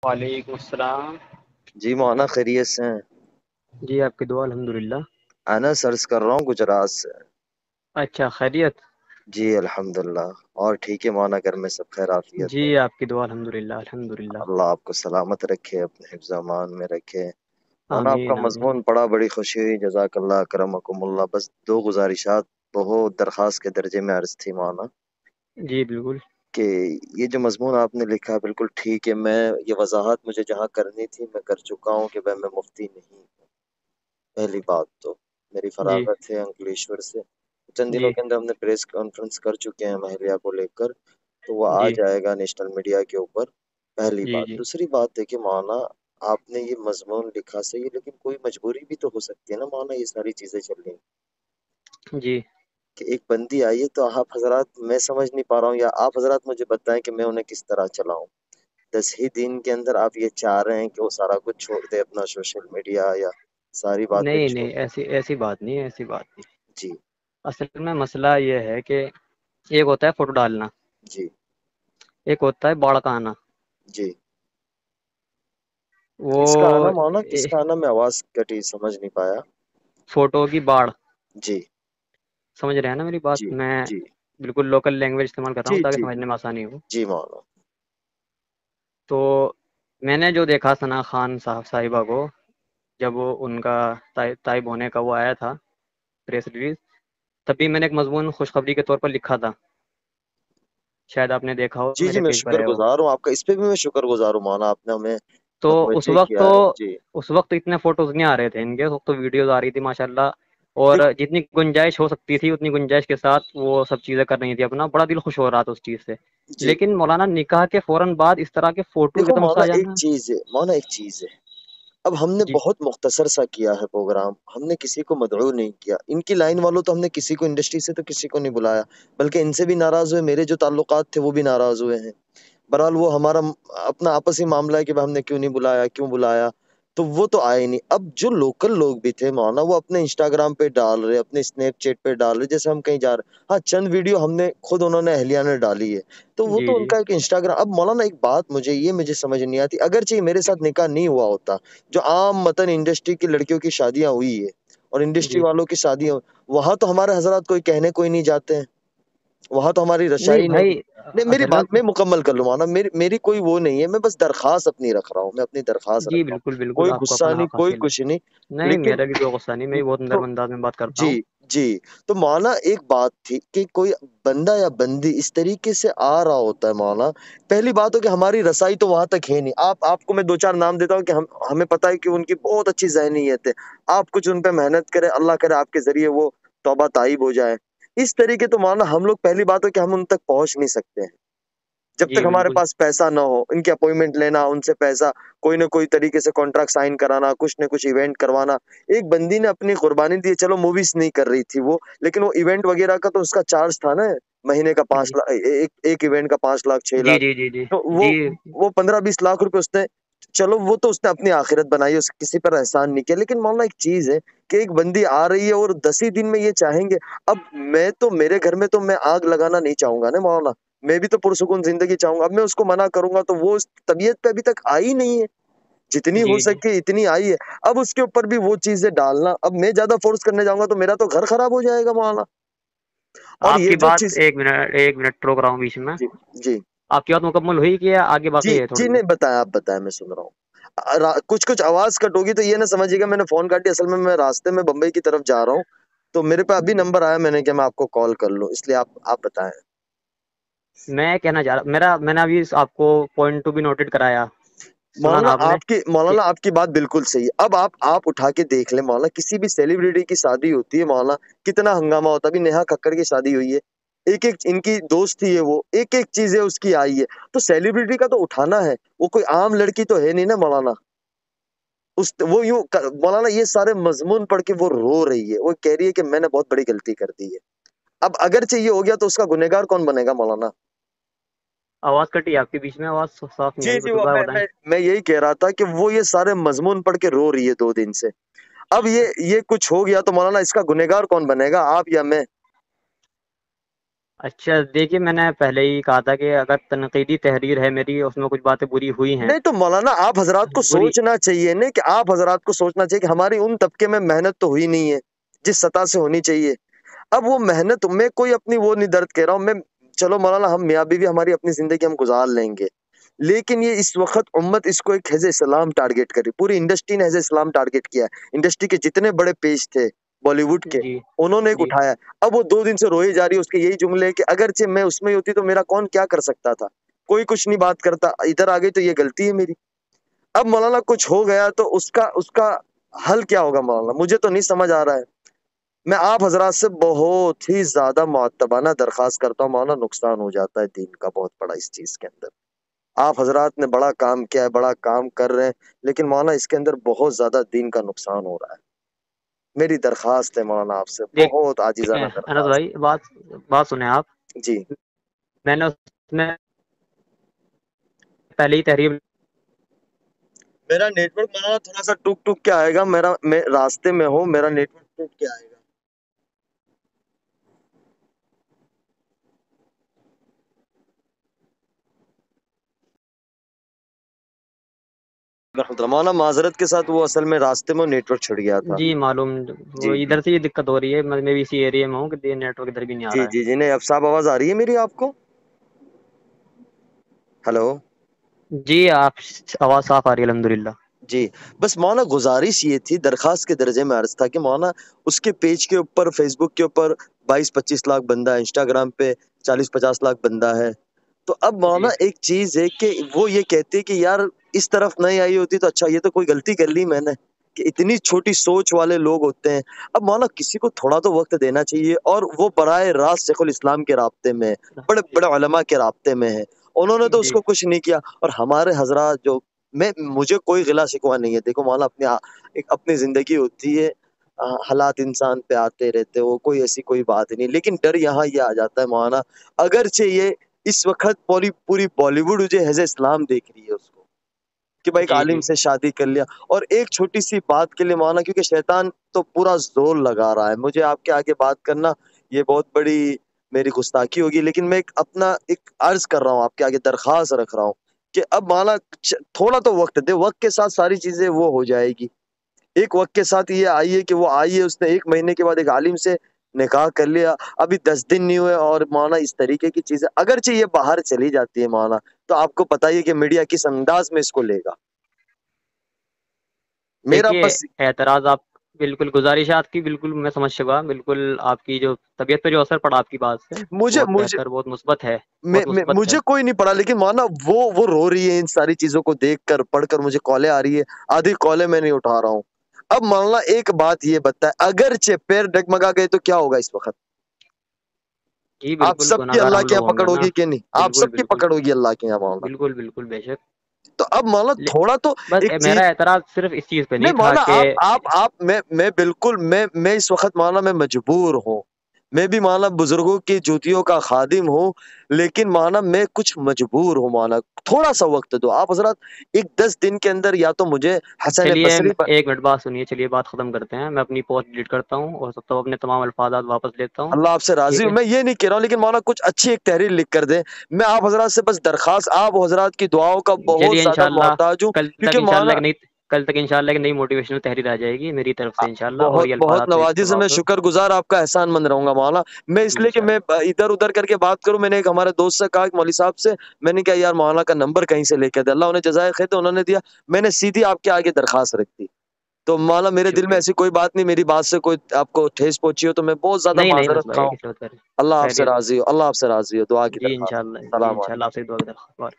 وعلیکم السلام۔ جی مولانا خیریت سے ہیں؟ جی آپ کی دعا الحمدللہ۔ انا سرچ کر رہا ہوں گجرات سے۔ اچھا خیریت؟ جی الحمدللہ۔ اور ٹھیک ہے مولانا، گھر میں سب خیر عافیت جی ہے؟ آپ کی دعا الحمدللہ الحمدللہ۔ اللہ آپ کو سلامت رکھے، اپنے حفظ امان میں رکھے۔ مولانا آپ کا آمین آمین۔ مضمون پڑھا، بڑی خوشی ہوئی، جزاک اللہ کرمکم اللہ۔ بس دو گزارشات بہت درخواست کے درجے میں عرض تھی مولانا، جی بالکل۔ کہ یہ جو مضمون آپ نے لکھا بالکل ٹھیک ہے، میں یہ وضاحت مجھے جہاں کرنی تھی میں کر چکا ہوں کہ میں مفتی نہیں ہوں۔ پہلی بات تو میری جی فراغت ہے انکلیشور سے، چند دنوں جی کے اندر ہم نے پریس کانفرنس کر چکے ہیں مہلیہ کو لے کر، تو وہ آ جی جائے گا نیشنل میڈیا کے اوپر۔ پہلی جی بات۔ جی دوسری بات ہے کہ مولانا آپ نے یہ مضمون لکھا صحیح، لیکن کوئی مجبوری بھی تو ہو سکتی ہے نا مولانا، یہ ساری چیزیں چل رہی ہیں جی کہ ایک بندی آئی ہے، تو آپ حضرات، میں سمجھ نہیں پا رہا ہوں، یا آپ حضرات مجھے بتائیں کہ میں انہیں کس طرح چلاؤں۔ 10 ہی دن کے اندر آپ یہ چاہ رہے ہیں کہ وہ سارا کچھ چھوڑ دے، اپنا سوشل میڈیا یا ساری باتیں نہیں چھوڑ۔ نہیں، ایسی بات نہیں ہے، ایسی بات نہیں۔ جی اصل میں مسئلہ یہ ہے کہ ایک ہوتا ہے فوٹو ڈالنا، جی ایک ہوتا ہے باڑ کا آنا۔ جی۔ وہ کس کا آنا مولانا، کس اے، کا آنا؟ میں آواز کٹی، سمجھ نہیں پایا۔ فوٹو کی باڑ، جی سمجھ رہے ہیں نا میری بات؟ جی میں جی بالکل لوکل لینگویج استعمال کر رہا جی ہوں تاکہ جی سمجھنے میں آسانی ہو۔ جی مولانا۔ تو میں نے جو دیکھا ثنا خان صاحبہ کو، جب وہ ان کا طائب ہونے کا وہ آیا تھا پریس ریلیز، تب بھی میں نے ایک مضمون خوشخبری کے طور پر لکھا تھا، شاید آپ نے دیکھا ہو، جی جی، میرے میں پیج پر شکر ہے وہ۔ گزار ہوں آپ کا، اس پہ بھی میں شکر گزار ہوں مولانا، آپ نے ہمیں تو اس متوجہ وقت کیا تو ہے۔ جی اس وقت اتنے فوٹوز نہیں آ رہے تھے ان کے، اس وقت تو ویڈیوز آ رہی تھی ماشاءاللہ، اور دیکھ جتنی گنجائش ہو سکتی تھی اتنی گنجائش کے ساتھ وہ سب چیزیں کر رہی تھی اپنا، بڑا دل خوش ہو رہا تھا اس چیز سے۔ جی لیکن مولانا نکاح کے فوراً بعد اس طرح کے فوٹوز ایک دیکھو دم سے مولانا آ ایک جانا۔ چیز ہے، مولانا ایک چیز ہے، اب ہم نے جی بہت مختصر سا کیا ہے پروگرام، ہم نے کسی کو مدعو نہیں کیا، ان کی لائن والوں تو ہم نے کسی کو انڈسٹری سے تو کسی کو نہیں بلایا، بلکہ ان سے بھی ناراض ہوئے، میرے جو تعلقات تھے وہ بھی ناراض ہوئے ہیں۔ بہرحال وہ ہمارا اپنا آپسی معاملہ ہے کہ ہم نے کیوں نہیں بلایا، کیوں بلایا، تو وہ تو آئے نہیں۔ اب جو لوکل لوگ بھی تھے مولانا، وہ اپنے انسٹاگرام پہ ڈال رہے، اپنے اسنیپ چیٹ پہ ڈال رہے، جیسے ہم کہیں جا رہے، ہاں چند ویڈیو ہم نے خود، انہوں نے اہلیہ نے ڈالی ہے، تو وہ جی تو ان جی کا ایک انسٹاگرام۔ اب مولانا ایک بات مجھے سمجھ نہیں آتی، اگرچہ میرے ساتھ نکاح نہیں ہوا ہوتا، جو عام متن انڈسٹری کی لڑکیوں کی شادیاں ہوئی ہے اور انڈسٹری جی، والوں کی شادیاں، وہاں تو ہمارے حضرات کوئی کہنے کوئی نہیں جاتے ہیں، وہاں تو ہماری نہیں رسائی نہیں بھائی، ہے۔ نہیں میری اصل میں بات میں مکمل کر لوں مولانا، میری کوئی وہ نہیں ہے، میں بس درخواست اپنی رکھ رہا ہوں، میں اپنی درخواست جی رکھ رہا بالکل ہوں، بالکل، کوئی آپ کو غصہ اپنا نہیں، حق کوئی حاصل ہے۔ کچھ نہیں، نہیں لیکن میرا بھی کوئی غصہ نہیں، میں بھی بہت تو نرم انداز میں بات کرتا جی ہوں۔ جی، تو مولانا ایک بات تھی کہ کوئی بندہ یا بندی اس طریقے سے آ رہا ہوتا ہے مولانا، پہلی بات ہو کہ ہماری رسائی تو وہاں تک ہے نہیں، آپ کو میں 2 4 نام دیتا ہوں کہ ہمیں پتہ ہے کہ ان کی بہت اچھی ذہنیت ہے، آپ کچھ ان پہ محنت کرے، اللہ کرے آپ کے ذریعے وہ توبہ تائب ہو جائے، اس طریقے تو مولانا ہم لوگ، پہلی بات ہو کہ ہم ان تک پہنچ نہیں سکتے ہیں جب جی تک ہمارے بالکل پاس پیسہ نہ ہو، ان کی اپوائنٹمنٹ لینا، ان سے پیسہ، کوئی نہ کوئی طریقے سے کانٹریکٹ سائن کرانا، کچھ نہ کچھ ایونٹ کروانا۔ ایک بندی نے اپنی قربانی دی، چلو موویز نہیں کر رہی تھی وہ، لیکن وہ ایونٹ وغیرہ کا تو اس کا چارج تھا نا، مہینے کا جی 5 لاکھ، ایک ایونٹ کا 5 لاکھ 6 لاکھ، جی جی جی تو جی وہ 15 20 لاکھ روپے اس نے، چلو وہ تو اس نے اپنی آخرت بنائی، اس کسی پر احسان نہیں کیا، لیکن مولانا ایک چیز ہے کہ ایک بندی آ رہی ہے اور 10 ہی دن میں یہ چاہیں گے، اب میں تو میرے گھر میں تو میں آگ لگانا نہیں چاہوں گا نا مولانا، میں بھی تو پرسکون زندگی چاہوں گا، اب میں اس کو منع کروں گا تو وہ اس طبیعت پہ ابھی تک آئی نہیں ہے، جتنی ہو جی جی۔ سکے اتنی آئی ہے، اب اس کے اوپر بھی وہ چیزیں ڈالنا، اب میں زیادہ فورس کرنے جاؤں گا تو میرا تو گھر خراب ہو جائے گا مولانا، اور آپ یہ کی جو بات، چیز۔ ایک منٹ روک رہا ہوں بیچ میں، جی جی آپ کی بات مکمل ہوئی کہ آگے جی باقی ہے جی، تھوڑی سی؟ نہیں بتایا، آپ بتائیں، میں سن رہا ہوں، کچھ آواز کٹ ہوگی تو یہ نہ سمجھیے گا میں نے فون کاٹ دیا، اصل میں راستے میں بمبئی کی طرف جا رہا ہوں، تو میرے پہ ابھی نمبر آیا، میں نے کہ میں آپ کو کال کر لوں، اس لیے آپ بتائیں۔ میں کہنا چاہ رہا، میں نے ابھی آپ کو پوائنٹ ٹو بھی نوٹڈ کرایا، سنا نا آپ نے؟ کہ مولانا آپ کی بات بالکل صحیح ہے، اب آپ اٹھا کے دیکھ لیں مولانا، کسی بھی سیلیبریٹی کی شادی ہوتی ہے مولانا، کتنا ہنگامہ ہوتا ہے، ابھی نیہا ککڑ کی شادی ہوئی ہے، ایک ایک ان کی دوست تھی ہے، وہ ایک ایک چیزیں اس کی آئی ہے، تو سیلیبریٹی کا تو اٹھانا ہے، وہ کوئی عام لڑکی تو ہے نہیں نا مولانا، وہ یوں مولانا یہ سارے مضمون پڑھ کے وہ رو رہی ہے، وہ کہہ رہی ہے کہ میں نے بہت بڑی غلطی کر دی ہے، اب اگرچہ یہ ہو گیا تو اس کا گنہگار کون بنے گا مولانا؟ آواز کٹی آپ کی بیچ میں، آواز صاف نہیں جی آئی، جی، وہ دوبارہ میں بتائیں۔ میں میں یہی کہہ رہا تھا کہ وہ یہ سارے مضمون پڑھ کے رو رہی ہے 2 دن سے، اب یہ کچھ ہو گیا تو مولانا اس کا گنہگار کون بنے گا، آپ یا میں؟ اچھا دیکھیے، میں نے پہلے ہی کہا تھا کہ اگر تنقیدی تحریر ہے میری، اس میں کچھ باتیں بری ہوئی ہیں، نہیں تو مولانا آپ حضرات کو بری، سوچنا چاہیے نہیں کہ آپ حضرات کو سوچنا چاہیے کہ ہماری ان طبقے میں محنت تو ہوئی نہیں ہے جس سطح سے ہونی چاہیے. اب وہ محنت میں کوئی اپنی وہ نہیں درد کہہ رہا ہوں میں. چلو مولانا ہم میاں بیوی ہماری اپنی زندگی ہم گزار لیں گے، لیکن یہ اس وقت امت اس کو ایک حزب اسلام ٹارگٹ کری، پوری انڈسٹری نے حزب اسلام ٹارگٹ کیا ہے. انڈسٹری کے جتنے بڑے پیج تھے بالی ووڈ کے، جی انہوں نے ایک جی اٹھایا. اب وہ 2 دن سے روئی جا رہی ہے اس کے یہی جملے کہ اگرچہ میں اس میں ہی ہوتی تو میرا کون کیا کر سکتا تھا، کوئی کچھ نہیں بات کرتا، ادھر آ گئی تو یہ غلطی ہے میری. اب مولانا کچھ ہو گیا تو اس کا حل کیا ہوگا مولانا، مجھے تو نہیں سمجھ آ رہا ہے. میں آپ حضرات سے بہت ہی زیادہ معتبانہ درخواست کرتا ہوں مولانا، نقصان ہو جاتا ہے دین کا بہت بڑا اس چیز کے اندر. آپ حضرات نے بڑا کام کیا ہے، بڑا کام کر رہے ہیں، لیکن مولانا اس کے اندر بہت زیادہ دین کا نقصان ہو رہا ہے. میری درخواست ہے مولانا آپ سے، بہت دیکھیں عاجزانہ انس درخواست. بھائی، بات سنیں آپ. جی میں نے اس میں پہلے ہی تحریر، میرا نیٹ ورک مولانا تھوڑا سا ٹک ٹک کے آئے گا، میں راستے میں ہوں، میرا نیٹ ورک ٹک کے آئے گا. مولانا معذرت کے ساتھ وہ اصل میں راستے میں نیٹ ورک چھڑ گیا تھا. جی معلوم، وہ جی جی ادھر سے یہ دقت ہو رہی ہے، میں بھی اسی ایریا میں ہوں کہ نیٹ ورک ادھر بھی نہیں آ جی رہا جی جی نہیں اب صاحب آواز آ رہی ہے میری آپ کو؟ ہلو ہے. جی آپ، آواز صاف آ رہی ہے الحمدللہ. جی. بس مولانا گزارش یہ تھی، درخواست کے درجے میں عرض تھا کہ مولانا اس کے پیج کے اوپر، فیس بک کے اوپر 22-25 لاکھ بندہ ہے، انسٹاگرام پہ 40-50 لاکھ بندہ ہے. تو اب مولانا جی ایک چیز ہے کہ وہ یہ کہتے کہ یار اس طرف نہیں آئی ہوتی تو اچھا، یہ تو کوئی غلطی کر لی میں نے کہ اتنی چھوٹی سوچ والے لوگ ہوتے ہیں. اب مولانا کسی کو تھوڑا تو وقت دینا چاہیے، اور وہ براہ راست شیخ الاسلام کے رابطے میں، بڑے جی بڑے علماء کے رابطے میں ہے، انہوں نے تو اس جی کو کچھ نہیں کیا. اور ہمارے حضرات جو، مجھے کوئی غلا شکوہ نہیں ہے. دیکھو مولانا اپنی زندگی ہوتی ہے، حالات انسان پہ آتے رہتے، وہ کوئی ایسی کوئی بات نہیں. لیکن ڈر یہاں یہ آ جاتا ہے مولانا، اگرچہ یہ اس وقت پوری بالی ووڈ جو حزب اسلام دیکھ رہی ہے اس کو کہ بھائی ایک جی عالم سے شادی کر لیا، اور ایک چھوٹی سی بات کے لیے مولانا، کیونکہ شیطان تو پورا زور لگا رہا ہے. مجھے آپ کے آگے بات کرنا یہ بہت بڑی میری گستاخی ہوگی، لیکن میں ایک عرض کر رہا ہوں آپ کے آگے، درخواست رکھ رہا ہوں کہ اب مولانا تھوڑا تو وقت دے، وقت کے ساتھ ساری چیزیں وہ ہو جائے گی. ایک وقت کے ساتھ یہ آئیے کہ وہ آئیے، اس نے 1 مہینے کے بعد ایک عالم سے نکاح کر لیا، ابھی 10 دن نہیں ہوئے، اور مولانا اس طریقے کی چیزیں اگرچہ یہ باہر چلی جاتی ہے مولانا، تو آپ کو پتہ ہی ہے کہ میڈیا کس انداز میں اس کو لے گا. میرا دیکھیے، بس اعتراض آپ، بالکل گزارشات کی بالکل میں سمجھ چکا، بالکل آپ کی جو طبیعت پہ جو اثر پڑا آپ کی بات سے، مجھے بہت مجھے بہتر، بہت مثبت ہے، بہت مثبت ہے. مجھے کوئی نہیں پڑا، لیکن مولانا وہ رو رہی ہے ان ساری چیزوں کو دیکھ کر، پڑھ کر مجھے کالیں آ رہی ہے، آدھی کالیں میں نہیں اٹھا رہا ہوں. اب مولانا ایک بات یہ بتائے، اگرچہ پیر ڈگمگا گئے تو کیا ہوگا اس وقت؟ جی آپ بالکل، سب کی گناہ گار اللہ ہم کے لوگ یہاں ہوں گے پکڑ نا. ہوگی کہ نہیں؟ آپ بالکل سب کی بالکل پکڑ ہوگی اللہ کے یہاں مولانا. بالکل بالکل بے شک. تو اب مولانا لے- تھوڑا تو بس ایک چیز، میرا اعتراض صرف اس چیز پہ نہیں نہیں تھا مولانا کہ آپ میں بالکل میں اس وقت مولانا میں مجبور ہوں، میں بھی مولانا بزرگوں کی جوتیوں کا خادم ہوں، لیکن مولانا میں کچھ مجبور ہوں. مولانا تھوڑا سا وقت دو آپ حضرات، ایک 10 دن کے اندر یا تو مجھے حسن چلیے بصری پر، 1 منٹ بات سنیے، چلیے بات ختم کرتے ہیں، میں اپنی پوسٹ ڈیلیٹ کرتا ہوں اور سب اپنے تمام الفاظات واپس لیتا ہوں. اللہ آپ سے راضی ٹھیک ہوں، ہے، میں یہ نہیں کہہ رہا ہوں، لیکن مولانا کچھ اچھی ایک تحریر لکھ کر دیں. میں آپ حضرات سے بس درخواست، آپ حضرات کی دعاؤں کا بہت چلیے زیادہ انشاءاللہ محتاج ہوں، کل تک کیونکہ انشاءاللہ مولانا ایک نئی کل تک انشاءاللہ ایک نئی موٹیویشنل تحریر آ جائے گی میری طرف سے انشاءاللہ، اور بہت یہ بہت الفاظات نوازی سے، میں شکر گزار آپ کا احسان مند رہوں گا مولانا. میں اس لیے کہ میں انشاءاللہ. ادھر ادھر کر کے بات کروں، میں نے ایک ہمارے دوست سے کہا کہ مولوی صاحب سے، میں نے کہا یار مولانا کا نمبر کہیں سے لے کے دے، اللہ انہیں جزائے خیر، تو انہوں نے دیا، میں نے سیدھی آپ کے آگے درخواست رکھ دی. تو مولانا میرے دل میں شکریہ. ایسی کوئی بات نہیں، میری بات سے کوئی آپ کو ٹھیس پہنچی ہو تو میں بہت زیادہ نہیں نہیں معذرت مسئلہ خواہ یہ ہوں. کسی بات کر اللہ آپ سے خیریت. راضی ہو، اللہ آپ سے راضی ہو. دعا کی جی درخواست. انشاءاللہ، جی سلام علیکم. انشاءاللہ آپ سے دعا کی درخواست.